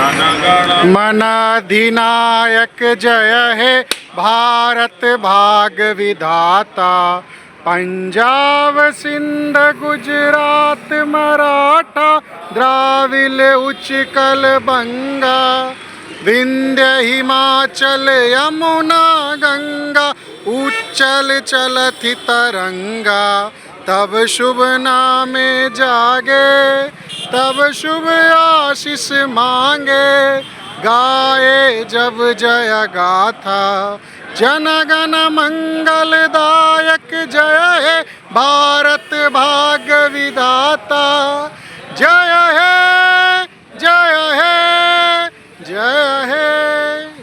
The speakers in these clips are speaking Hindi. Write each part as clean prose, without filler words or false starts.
मन अधिनायक जय हे भारत भाग विधाता। पंजाब सिंध गुजरात मराठा द्राविड़ उच्चकल बंगा। विंध्य हिमाचल यमुना गंगा उच्चल चलति तरंगा। तब शुभ नामे जागे तब शुभ आशीष मांगे। गाए जब जय गाथा जन गण मंगलदायक जय हे भारत भाग्य विधाता। जय हे जय हे जय हे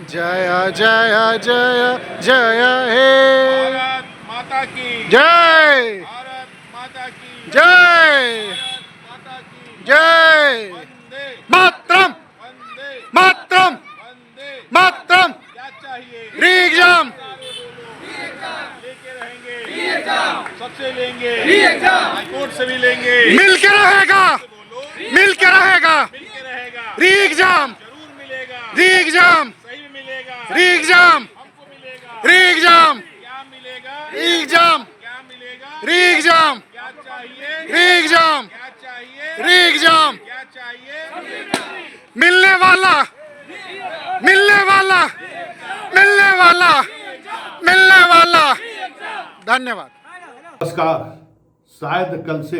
जय जय जय जय हे। भारत माता की जय भारत माता की जय माता की जय वंदे मातरम वंदे मातरम वंदे। मातरम। क्या चाहिए? एग्जाम लेके रहेंगे, सबसे लेंगे, हाईकोर्ट से भी लेंगे। मिलके रहेगा बोलो, मिलके रहेगा। मिलके रहेगा, री एग्जाम जरूर मिलेगा, री एग्जाम सही में मिलेगा, री एग्जाम हमको मिलेगा। री एग्जाम क्या मिलेगा? एग्जाम क्या मिलेगा? री एग्जाम क्या चाहिए? री एग्जाम क्या चाहिए? री एग्जाम। क्या चाहिए? मिलने वाला मिलने वाला मिलने वाला मिलने वाला। धन्यवाद। नमस्कार। शायद कल से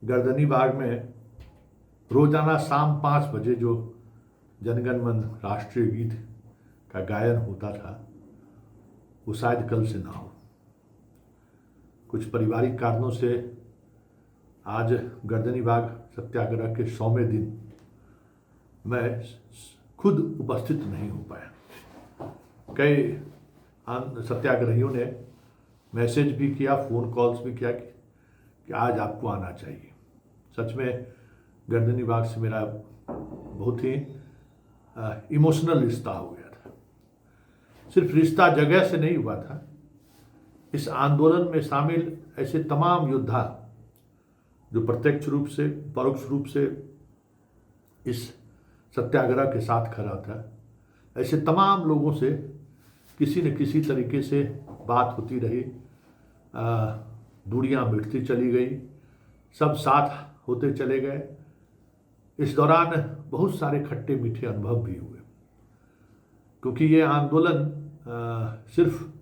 गर्दनी बाग में रोजाना शाम 5 बजे जो जनगण मन राष्ट्रीय गीत का गायन होता था वो शायद कल से ना हो। कुछ पारिवारिक कारणों से आज गर्दनी बाग सत्याग्रह के 100वें दिन मैं खुद उपस्थित नहीं हो पाया। कई सत्याग्रहियों ने मैसेज भी किया, फ़ोन कॉल्स भी किया कि आज आपको आना चाहिए। सच में गर्दनी बाग से मेरा बहुत ही इमोशनल रिश्ता हो गया था। सिर्फ रिश्ता जगह से नहीं हुआ था, इस आंदोलन में शामिल ऐसे तमाम योद्धा जो प्रत्यक्ष रूप से परोक्ष रूप से इस सत्याग्रह के साथ खड़ा था, ऐसे तमाम लोगों से किसी न किसी तरीके से बात होती रही, दूरियां मिटती चली गई, सब साथ होते चले गए। इस दौरान बहुत सारे खट्टे मीठे अनुभव भी हुए, क्योंकि ये आंदोलन सिर्फ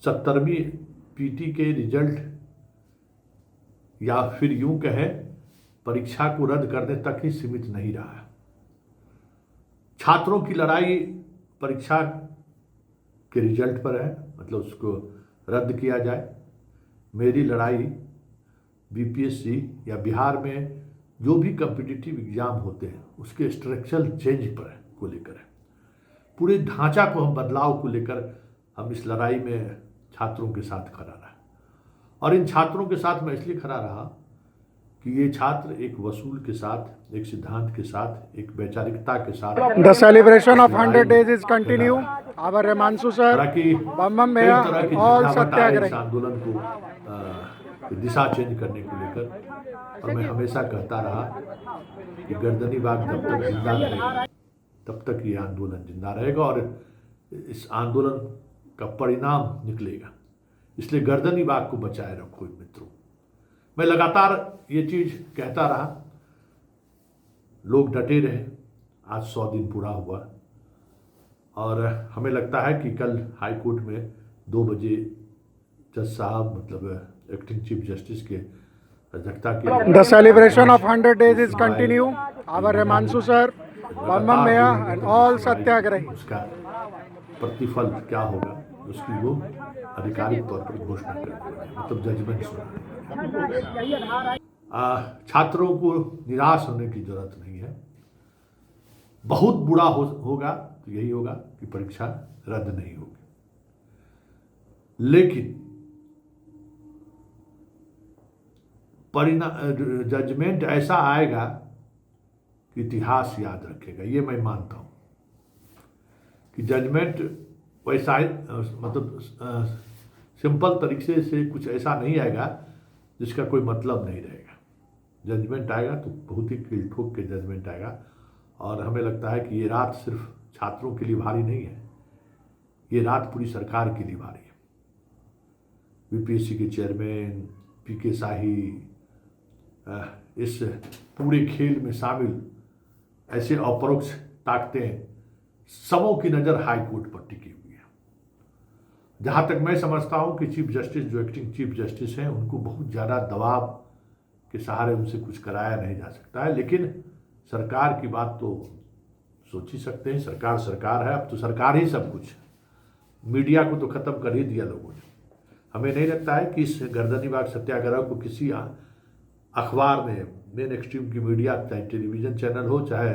70वीं पीटी के रिजल्ट या फिर यूं कहें परीक्षा को रद्द करने तक ही सीमित नहीं रहा। छात्रों की लड़ाई परीक्षा के रिजल्ट पर है, मतलब उसको रद्द किया जाए। मेरी लड़ाई बीपीएससी या बिहार में जो भी कॉम्पिटिटिव एग्जाम होते हैं उसके स्ट्रक्चरल चेंज पर को लेकर है। पूरे ढांचा को हम बदलाव को लेकर हम इस लड़ाई में छात्रों के साथ खड़ा रहा। और इन छात्रों के साथ मैं इसलिए खड़ा रहा कि ये छात्र एक वसूल के साथ, एक सिद्धांत के साथ, एक वैचारिकता के साथ। The celebration of 100 days is continue. Our Remansu sir, Bam Bam कई Bhaiya, तरह की all झंझावट आए इस सत्याग्रही। आंदोलन को दिशा चेंज करने को लेकर। और मैं हमेशा कहता रहा कि गर्दनी बाग जब तक जिंदा रहेगा तब तक ये आंदोलन जिंदा रहेगा और इस आंदोलन का परिणाम निकलेगा। इसलिए गर्दनी बाग को बचाए रखो मित्रों। मैं लगातार ये चीज़ कहता रहा, लोग डटे रहे। आज 100 दिन पूरा हुआ और हमें लगता है कि कल हाई कोर्ट में 2 बजे जज साहब, मतलब एक्टिंग चीफ जस्टिस के अध्यक्षता के The celebration of 100 days is continue. Our Remansu sir, Bam Bam Bhaiya and all सत्याग्रही। उसका प्रतिफल क्या होगा उसकी वो आधिकारिक तौर पर घोषणा कर देंगे, मतलब जजमेंट सुना। छात्रों को निराश होने की जरूरत नहीं है। बहुत बुरा होगा तो यही होगा कि परीक्षा रद्द नहीं होगी, लेकिन परिणाम जजमेंट ऐसा आएगा कि इतिहास याद रखेगा। ये मैं मानता हूँ कि जजमेंट वैसा मतलब सिंपल तरीके से कुछ ऐसा नहीं आएगा जिसका कोई मतलब नहीं रहेगा। जजमेंट आएगा तो बहुत ही किल ठोक के जजमेंट आएगा और हमें लगता है कि ये रात सिर्फ छात्रों के लिए भारी नहीं है, ये रात पूरी सरकार के लिए भारी है। यूपीएससी के चेयरमैन पीके शाही इस पूरे खेल में शामिल ऐसे अपरोक्ष ताकतें, सबों की नज़र हाई कोर्ट पर टिकी हुई है। जहाँ तक मैं समझता हूँ कि चीफ जस्टिस जो एक्टिंग चीफ जस्टिस हैं, उनको बहुत ज़्यादा दबाव के सहारे उनसे कुछ कराया नहीं जा सकता है। लेकिन सरकार की बात तो सोच ही सकते हैं, सरकार सरकार है, अब तो सरकार ही सब कुछ। मीडिया को तो ख़त्म कर ही दिया लोगों ने। हमें नहीं लगता है कि इस गर्दनी बाग सत्याग्रह को किसी अखबार ने, मेन एक्सट्रीम की मीडिया, चाहे टेलीविज़न चैनल हो चाहे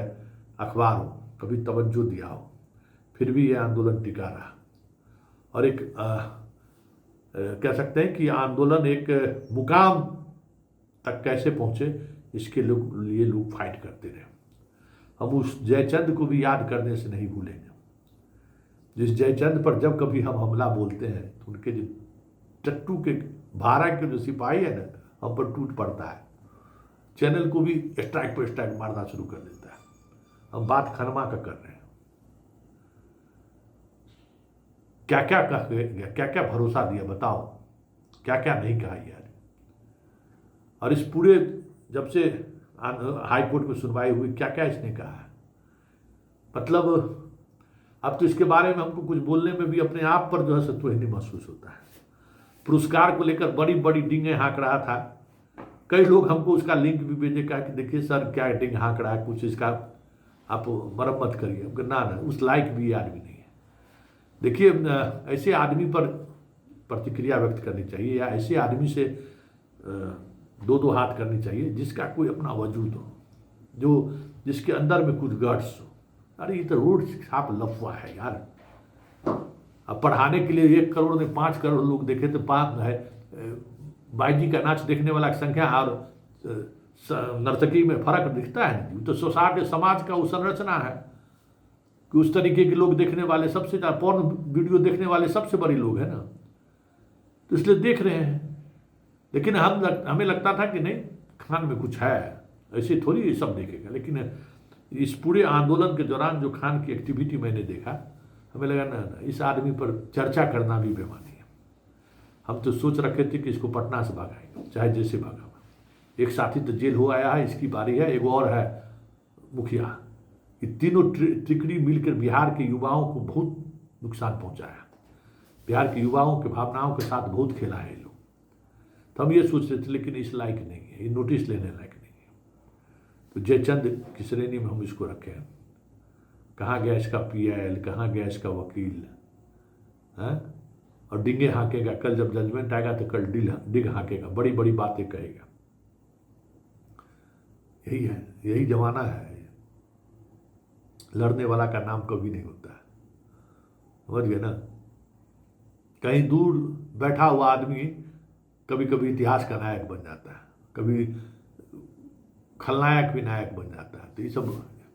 अखबार हो, कभी तवज्जो दिया हो। फिर भी ये आंदोलन टिका रहा और एक कह सकते हैं कि आंदोलन एक मुकाम तक कैसे पहुँचे, इसके लिए लोग फाइट करते रहे। हम उस जयचंद को भी याद करने से नहीं भूलेंगे, जिस जयचंद पर जब कभी हम हमला बोलते हैं तो उनके जो टट्टू के भारा के जो सिपाही है ना, हम पर टूट पड़ता है। चैनल को भी स्ट्राइक पर स्ट्राइक मारना शुरू कर देता है। हम बात खनमा का कर रहे हैं, क्या क्या कह गया, क्या क्या भरोसा दिया, बताओ क्या क्या नहीं कहा यार। और इस पूरे जब से हाई कोर्ट में सुनवाई हुई, क्या क्या इसने कहा है। मतलब अब तो इसके बारे में हमको कुछ बोलने में भी अपने आप पर जो है सत्वहीनी महसूस होता है। पुरस्कार को लेकर बड़ी बड़ी डिंगे हाँक रहा था। कई लोग हमको उसका लिंक भी भेजे, कहा कि देखिए सर क्या डिंग हाँक रहा है, कुछ इसका आप मरम्मत करिए। ना उस लायक भी ये आदमी नहीं है। देखिए ऐसे आदमी पर प्रतिक्रिया व्यक्त करनी चाहिए, या ऐसे आदमी से दो दो हाथ करनी चाहिए जिसका कोई अपना वजूद हो, जो जिसके अंदर में कुछ गट्स हो। अरे ये तो रोड छाप लफवा है यार। अब पढ़ाने के लिए 1 करोड़ ने 5 करोड़ लोग देखे तो 5 है, बाईजी का नाच देखने वाला की संख्या और नर्तकी में फर्क दिखता है। तो सोसाइटी समाज का वो संरचना है कि उस तरीके के लोग देखने वाले सबसे ज़्यादा, पॉर्न वीडियो देखने वाले सबसे बड़े लोग हैं ना, तो इसलिए देख रहे हैं। लेकिन हमें लगता था कि नहीं, खान में कुछ है, ऐसे थोड़ी ये सब देखेगा। लेकिन इस पूरे आंदोलन के दौरान जो खान की एक्टिविटी मैंने देखा, हमें लगा ना इस आदमी पर चर्चा करना भी बेमानी है। हम तो सोच रखे थे कि इसको पटना से भगाएंगे, चाहे जैसे भगा। एक साथी तो जेल हो आया है, इसकी बारी है। एक और है मुखिया। ये तीनों तिकड़ी मिलकर बिहार के युवाओं को बहुत नुकसान पहुंचाया। बिहार के युवाओं के भावनाओं के साथ बहुत खेला है ये लोग। तो हम ये सोच रहे थे, लेकिन इस लायक नहीं है, ये नोटिस लेने लायक नहीं है। तो जयचंद की श्रेणी में हम इसको रखे हैं। कहाँ गया इसका PIL, कहाँ गया इसका वकील है। और डिंगे हाँकेगा, कल जब जजमेंट आएगा तो कल डिग हाँकेगा, बड़ी बड़ी बातें कहेगा। यही है, यही जमाना है। लड़ने वाला का नाम कभी नहीं होता है, समझ गए ना। कहीं दूर बैठा हुआ आदमी कभी कभी इतिहास का नायक बन जाता है, कभी खलनायक भी नायक बन जाता है। तो ये सब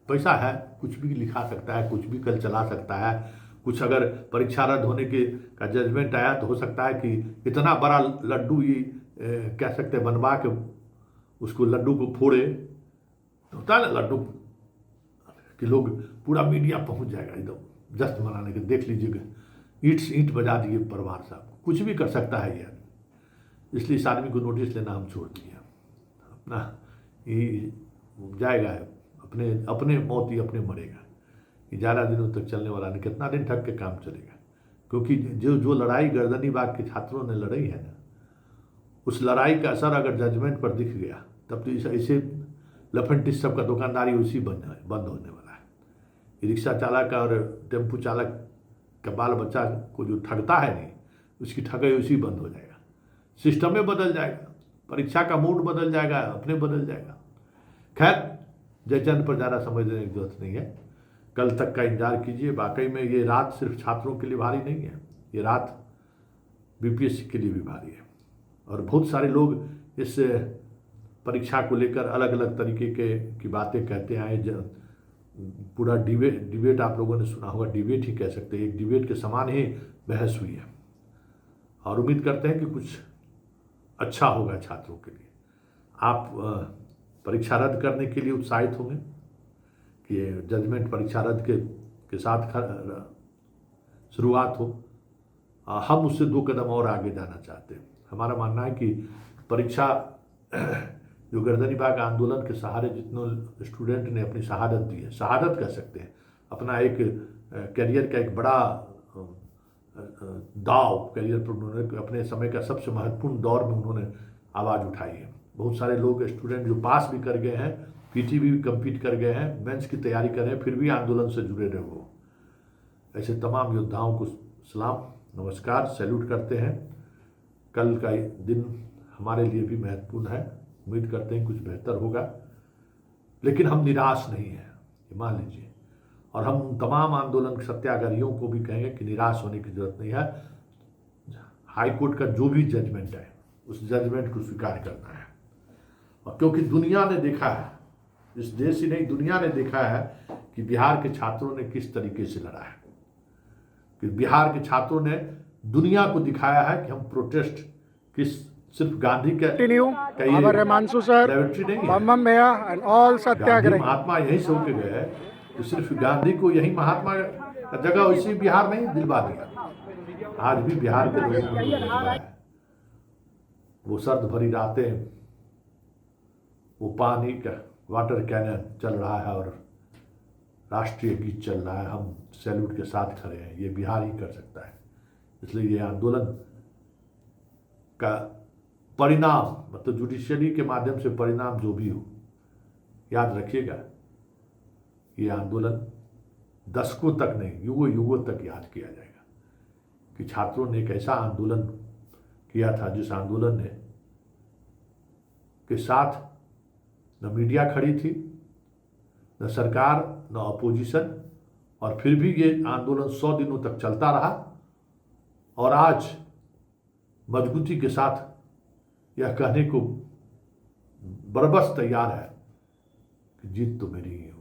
पैसा है, कुछ भी लिखा सकता है, कुछ भी कल चला सकता है। कुछ अगर परीक्षा रद्द होने का जजमेंट आया तो हो सकता है कि इतना बड़ा लड्डू ये कह सकते हैं बनवा के उसको लड्डू को फोड़े, तो होता है ना लड्डू कि लोग पूरा मीडिया पहुंच जाएगा एकदम जश्न मनाने के। देख लीजिएगा ईंट बजा दिए परमार साहब, कुछ भी कर सकता है ये आदमी। इसलिए इस आदमी को नोटिस लेना हम छोड़ दिए। अपना ये जाएगा, अपने मौत ही अपने मरेगा। ये ज़्यादा दिनों तक चलने वाला नहीं, कितना दिन ठग के काम चलेगा। क्योंकि जो लड़ाई गर्दनी बाग के छात्रों ने लड़ी है ना, उस लड़ाई का असर अगर जजमेंट पर दिख गया तब तो ऐसे लफंटिस सब का दुकानदारी उसी बंद होने वाला है। ये रिक्शा चालक और टेम्पू चालक का बाल बच्चा को जो ठगता है नहीं, उसकी ठगाई उसी बंद हो जाएगा। सिस्टम में बदल जाएगा, परीक्षा का मूड बदल जाएगा, अपने बदल जाएगा। खैर जयचंद पर ज़्यादा समझ लेने की जरूरत नहीं है, कल तक का इंतजार कीजिए। वाकई में ये रात सिर्फ छात्रों के लिए भारी नहीं है, ये रात BPSC के लिए भी भारी है। और बहुत सारे लोग इस परीक्षा को लेकर अलग अलग तरीके की बातें कहते आए। पूरा डिबेट आप लोगों ने सुना होगा, डिबेट ही कह सकते हैं, एक डिबेट के समान ही बहस हुई है। और उम्मीद करते हैं कि कुछ अच्छा होगा छात्रों के लिए। आप परीक्षा रद्द करने के लिए उत्साहित होंगे ये जजमेंट परीक्षा रद्द के साथ शुरुआत हो। हम उससे 2 कदम और आगे जाना चाहते हैं। हमारा मानना है कि परीक्षा जो गर्दनी बाग आंदोलन के सहारे जितने स्टूडेंट ने अपनी शहादत दी है, शहादत कह सकते हैं, अपना एक करियर का एक बड़ा दाव करियर पर उन्होंने अपने समय का सबसे महत्वपूर्ण दौर में उन्होंने आवाज़ उठाई है। बहुत सारे लोग स्टूडेंट जो पास भी कर गए हैं, पीटी भी कंप्लीट कर गए हैं, मेंस की तैयारी कर रहे हैं, फिर भी आंदोलन से जुड़े रहे वो। ऐसे तमाम योद्धाओं को सलाम, नमस्कार, सैल्यूट करते हैं। कल का दिन हमारे लिए भी महत्वपूर्ण है। उम्मीद करते हैं कुछ बेहतर होगा, लेकिन हम निराश नहीं हैं, ये मान लीजिए। और हम तमाम आंदोलन सत्याग्रहियों को भी कहेंगे कि निराश होने की जरूरत नहीं है। हाई कोर्ट का जो भी जजमेंट है, उस जजमेंट को स्वीकार करना है। और क्योंकि दुनिया ने देखा है, इस देश ही नहीं दुनिया ने देखा है कि बिहार के छात्रों ने किस तरीके से लड़ा है, कि बिहार के छात्रों ने दुनिया को दिखाया है कि हम प्रोटेस्ट किस सिर्फ गांधी का Continue. Our Remansu sir, laboratory नहीं है। Bambam Maya and all Gandhi Satyagrahi. महात्मा यहीं से होके गए हैं, तो सिर्फ गांधी को यही महात्मा का जगह वैसे बिहार नहीं दिलवा दिया। आज भी बिहार के लोगों को दिलवा है। वो सर्द भरी रातें, वो पानी का वाटर कैनन चल रहा है और राष्ट्रीय गीत चल रहा है, हम सैल्यूट के साथ खड़े हैं। ये बिहार ही कर सकता है। इसलिए ये आंदोलन का परिणाम, मतलब जुडिशरी के माध्यम से परिणाम जो भी हो, याद रखिएगा ये आंदोलन दशकों तक नहीं, युगों युगों तक याद किया जाएगा कि छात्रों ने एक ऐसा आंदोलन किया था जिस आंदोलन ने के साथ न मीडिया खड़ी थी, न सरकार, न अपोजिशन, और फिर भी ये आंदोलन 100 दिनों तक चलता रहा। और आज मजबूती के साथ यह कहने को बरबस तैयार है कि जीत तो मेरी ही हो।